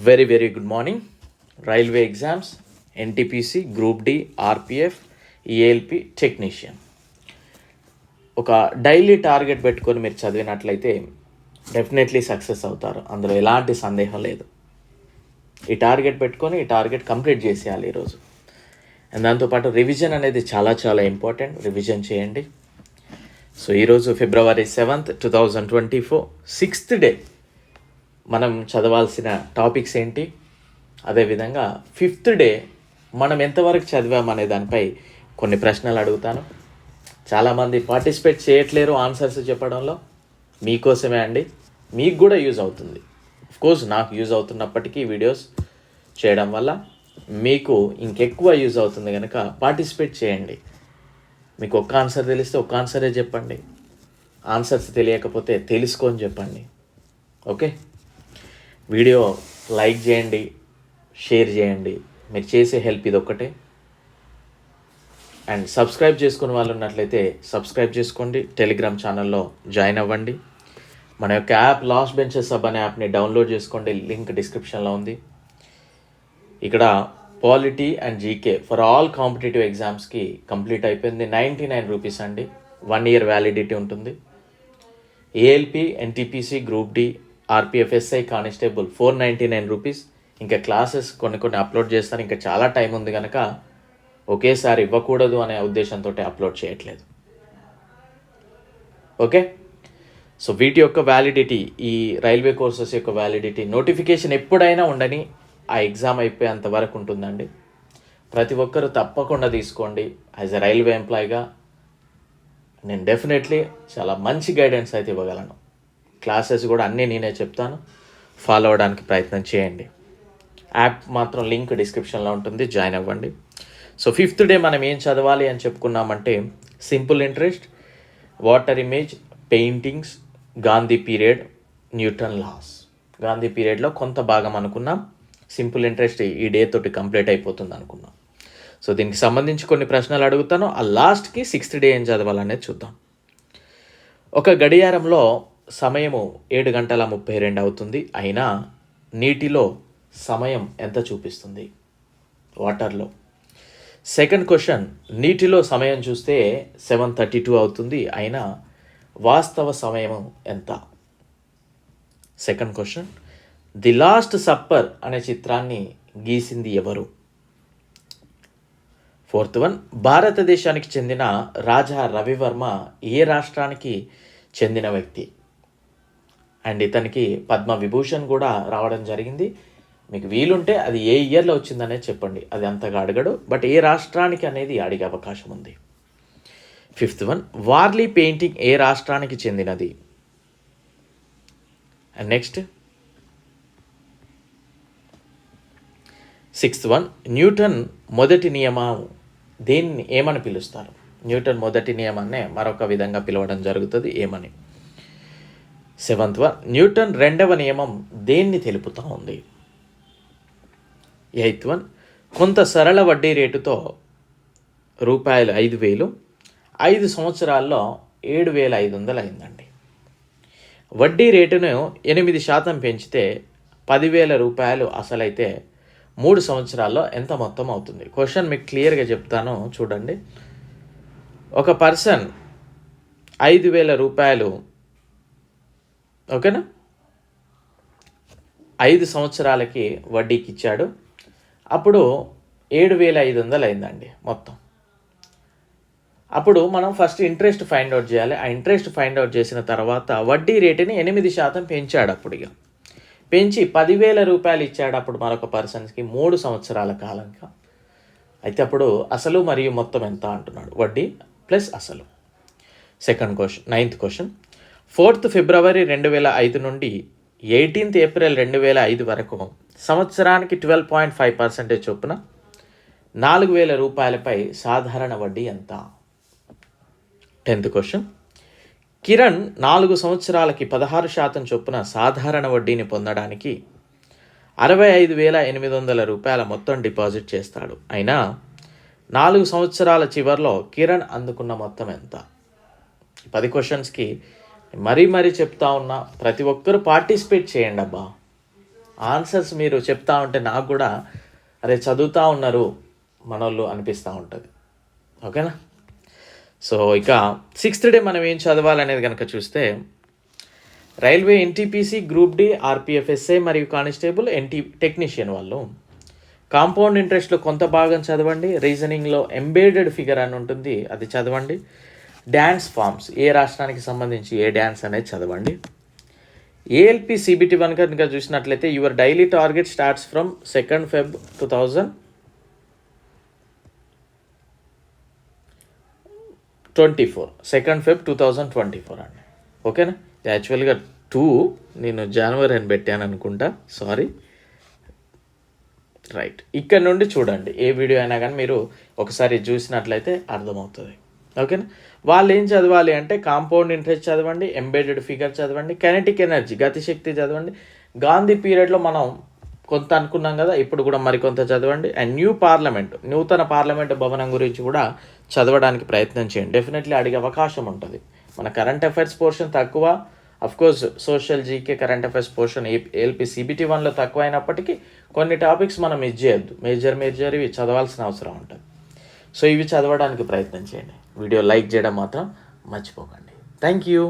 Very good morning. Railway exams, NTPC, group D, RPF, ELP technician. ఒక daily target పెట్టుకొని మీరు చదివినట్లయితే definitely success అవుతారు, అందులో ఎలాంటి సందేహం లేదు. ఈ టార్గెట్ పెట్టుకొని ఈ టార్గెట్ కంప్లీట్ చేసేయాలి ఈరోజు. అండ్ దాంతోపాటు రివిజన్ అనేది చాలా ఇంపార్టెంట్. రివిజన్ చేయండి. సో ఈరోజు February 7th, 2024 6th డే. మనం చదవాల్సిన టాపిక్స్ ఏంటి, అదేవిధంగా 5th డే మనం ఎంతవరకు చదివామనే దానిపై కొన్ని ప్రశ్నలు అడుగుతాను. చాలామంది పార్టిసిపేట్ చేయట్లేరు ఆన్సర్స్ చెప్పడంలో. మీకోసమే అండి, మీకు కూడా యూజ్ అవుతుంది. కోర్స్ నాకు యూజ్ అవుతున్నప్పటికీ వీడియోస్ చేయడం వల్ల మీకు ఇంకెక్కువ యూజ్ అవుతుంది కనుక పార్టిసిపేట్ చేయండి. మీకు ఒక్క ఆన్సర్ తెలిస్తే ఒక్క ఆన్సరే చెప్పండి, ఆన్సర్స్ తెలియకపోతే తెలుసుకొని చెప్పండి. ఓకే, వీడియో లైక్ చేయండి, షేర్ చేయండి. మీరు చేసే హెల్ప్ ఇది ఒక్కటే. అండ్ సబ్స్క్రైబ్ చేసుకునే వాళ్ళు ఉన్నట్లయితే సబ్స్క్రైబ్ చేసుకోండి. టెలిగ్రామ్ ఛానల్లో జాయిన్ అవ్వండి. మన యొక్క యాప్ లాస్ట్ బెంచెస్ సబ్ అనే యాప్ని డౌన్లోడ్ చేసుకోండి, లింక్ డిస్క్రిప్షన్లో ఉంది. ఇక్కడ polity and GK for all competitive ఎగ్జామ్స్కి కంప్లీట్ అయిపోయింది. 99 రూపీస్ అండి, 1 year వ్యాలిడిటీ ఉంటుంది. ALP, NTPC, group D, RPF, SI, constable 499 rupees. ఇంకా క్లాసెస్ కొన్ని అప్లోడ్ చేస్తాను, ఇంకా చాలా టైం ఉంది కనుక ఒకేసారి ఇవ్వకూడదు అనే ఉద్దేశంతో అప్లోడ్ చేయట్లేదు. ఓకే, సో వీటి యొక్క వ్యాలిడిటీ, ఈ రైల్వే కోర్సెస్ యొక్క వ్యాలిడిటీ నోటిఫికేషన్ ఎప్పుడైనా ఉండని, ఆ ఎగ్జామ్ అయిపోయేంత వరకు ఉంటుందండి. ప్రతి ఒక్కరూ తప్పకుండా తీసుకోండి. యాజ్ ఎ రైల్వే ఎంప్లాయీగా నేను డెఫినెట్లీ చాలా మంచి గైడెన్స్ అయితే ఇవ్వగలను. క్లాసెస్ కూడా అన్నీ నేనే చెప్తాను, ఫాలో అవ్వడానికి ప్రయత్నం చేయండి. యాప్ మాత్రం లింక్ డిస్క్రిప్షన్లో ఉంటుంది, జాయిన్ అవ్వండి. సో 5th డే మనం ఏం చదవాలి అని చెప్పుకున్నామంటే simple interest, water image, paintings, Gandhi period, Newton laws. Gandhi పీరియడ్లో కొంత భాగం అనుకున్నాం. సింపుల్ ఇంట్రెస్ట్ ఈ డే తోటి కంప్లీట్ అయిపోతుంది అనుకున్నాం. సో దీనికి సంబంధించి కొన్ని ప్రశ్నలు అడుగుతాను. ఆ లాస్ట్కి 6th డే ఏం చదవాలనేది చూద్దాం. ఒక గడియారంలో సమయము 7:32 అవుతుంది, అయినా నీటిలో సమయం ఎంత చూపిస్తుంది? వాటర్లో. సెకండ్ క్వశ్చన్, నీటిలో సమయం చూస్తే 7:32 అవుతుంది, అయినా వాస్తవ సమయం ఎంత? Second question, the last supper అనే చిత్రాన్ని గీసింది ఎవరు? ఫోర్త్ వన్, భారతదేశానికి చెందిన రాజా రవివర్మ ఏ రాష్ట్రానికి చెందిన వ్యక్తి? అండ్ ఇతనికి పద్మవిభూషణ్ కూడా రావడం జరిగింది. మీకు వీలుంటే అది ఏ ఇయర్లో వచ్చిందనేది చెప్పండి, అది అంతగా అడగడు, బట్ ఏ రాష్ట్రానికి అనేది అడిగే అవకాశం ఉంది. ఫిఫ్త్ వన్, వార్లీ పెయింటింగ్ ఏ రాష్ట్రానికి చెందినది? And next sixth one, Newton మొదటి నియమం దేన్ని ఏమని పిలుస్తారు? న్యూటన్ మొదటి నియమాన్నే మరొక విధంగా పిలవడం జరుగుతుంది, ఏమని? సెవెంత్ వన్, న్యూటన్ రెండవ నియమం దేన్ని తెలుపుతూ ఉంది? ఎయిత్ వన్, కొంత సరళ వడ్డీ రేటుతో ₹5,000 5 సంవత్సరాల్లో 7,500 అయిందండి. వడ్డీ రేటును 8% పెంచితే ₹10,000 అసలైతే 3 సంవత్సరాల్లో ఎంత మొత్తం అవుతుంది? క్వశ్చన్ మీకు క్లియర్గా చెప్తాను, చూడండి. ఒక పర్సన్ ₹5,000 ఓకేనా 5 సంవత్సరాలకి వడ్డీకి ఇచ్చాడు. అప్పుడు 7,500 అయిందండి మొత్తం. అప్పుడు మనం ఫస్ట్ ఇంట్రెస్ట్ ఫైండ్ అవుట్ చేయాలి. ఆ ఇంట్రెస్ట్ ఫైండ్ అవుట్ చేసిన తర్వాత వడ్డీ రేటుని 8% పెంచాడు. అప్పుడు ఇక పెంచి ₹10,000 ఇచ్చాడు అప్పుడు మరొక పర్సన్స్కి 3 సంవత్సరాల కాలంగా. అయితే అప్పుడు అసలు మరియు మొత్తం ఎంత అంటున్నాడు, వడ్డీ ప్లస్ అసలు. Second question, 9th question, 4th February 2005 నుండి 18th April 2005 వరకు సంవత్సరానికి 12.5% చొప్పున ₹4,000పై సాధారణ వడ్డీ ఎంత? 10th క్వశ్చన్, కిరణ్ 4 సంవత్సరాలకి 16% చొప్పున సాధారణ వడ్డీని పొందడానికి ₹65,800 మొత్తం డిపాజిట్ చేస్తాడు. అయినా 4 సంవత్సరాల చివరిలో కిరణ్ అందుకున్న మొత్తం ఎంత? 10 క్వశ్చన్స్కి మరీ చెప్తా ఉన్నా, ప్రతి ఒక్కరూ పార్టిసిపేట్ చేయండి అబ్బా. ఆన్సర్స్ మీరు చెప్తా ఉంటే నాకు కూడా అరే చదువుతూ ఉన్నారు మనోళ్ళు అనిపిస్తూ ఉంటుంది. ఓకేనా? సో ఇక 6th డే మనం ఏం చదవాలనేది కనుక చూస్తే రైల్వే ఎన్టీపీసీ, గ్రూప్ డి, ఆర్పిఎఫ్ఎస్ఏ మరియు కానిస్టేబుల్ టెక్నీషియన్ వాళ్ళు కాంపౌండ్ ఇంట్రెస్ట్లో కొంత భాగం చదవండి. రీజనింగ్లో ఎంబెడెడ్ ఫిగర్ అని ఉంటుంది, అది చదవండి. డ్యాన్స్ ఫామ్స్, ఏ రాష్ట్రానికి సంబంధించి ఏ డ్యాన్స్ అనేది చదవండి. ఏఎల్పి సిబిటి 1 కనుక చూసినట్లయితే your daily target starts from 2nd Feb 2024, 2nd Feb 2024 అండి. ఓకేనా? యాక్చువల్గా 2 నేను జనవరి అని పెట్టాను అనుకుంటా, సారీ. రైట్, ఇక్కడ నుండి చూడండి. ఏ వీడియో అయినా కానీ మీరు ఒకసారి చూసినట్లయితే అర్థమవుతుంది. ఓకేనా? వాళ్ళు ఏం చదవాలి అంటే కాంపౌండ్ ఇంట్రెస్ట్ చదవండి, ఎంబెడెడ్ ఫిగర్ చదవండి, కైనెటిక్ ఎనర్జీ గతిశక్తి చదవండి. గాంధీ పీరియడ్లో మనం కొంత అనుకున్నాం కదా, ఇప్పుడు కూడా మరికొంత చదవండి. అండ్ నూతన పార్లమెంటు భవనం గురించి కూడా చదవడానికి ప్రయత్నం చేయండి. డెఫినెట్లీ అడిగే అవకాశం ఉంటుంది. మన కరెంట్ అఫైర్స్ పోర్షన్ తక్కువ, of course social GK current affairs portion ALP CBT 1లో తక్కువ అయినప్పటికీ కొన్ని టాపిక్స్ మనం మిస్ చేయొద్దు. మేజర్ ఇవి చదవాల్సిన అవసరం ఉంటుంది. సో ఇవి చదవడానికి ప్రయత్నం చేయండి. వీడియో లైక్ చేయడం మాత్రం మర్చిపోకండి. Thank you.